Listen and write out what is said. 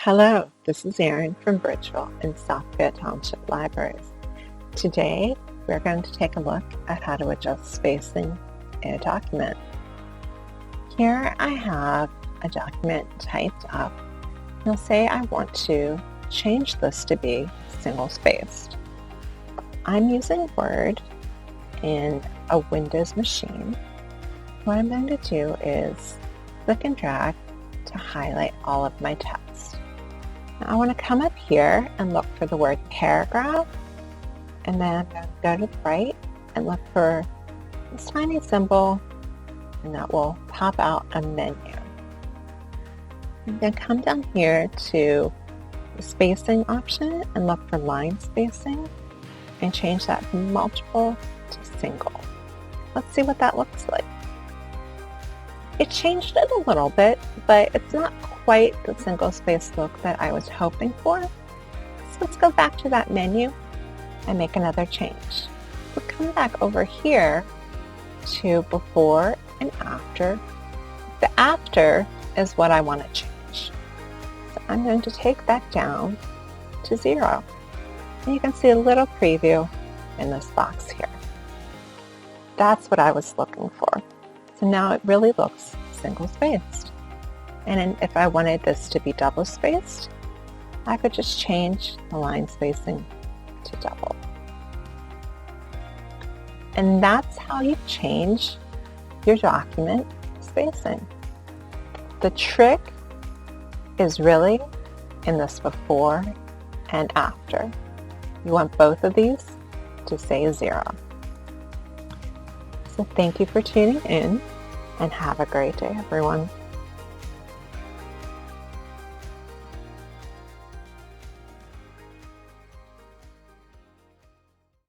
Hello, this is Erin from Bridgeville in South Fayette Township Libraries. Today, we're going to take a look at how to adjust spacing in a document. Here I have a document typed up. Now say I want to change this to be single-spaced. I'm using Word in a Windows machine. What I'm going to do is click and drag to highlight all of my text. Now I want to come up here and look for the word paragraph, and then I'm going to go to the right and look for this tiny symbol, and that will pop out a menu. I'm going to come down here to the spacing option and look for line spacing and change that from multiple to single. Let's see what that looks like. It changed it a little bit, but it's not quite the single space look that I was hoping for. So let's go back to that menu and make another change. We'll come back over here to before and after. The after is what I want to change. So I'm going to take that down to 0. And you can see a little preview in this box here. That's what I was looking for. So now it really looks single-spaced. And if I wanted this to be double-spaced, I could just change the line spacing to double. And that's how you change your document spacing. The trick is really in this before and after. You want both of these to say 0. So thank you for tuning in, and have a great day, everyone.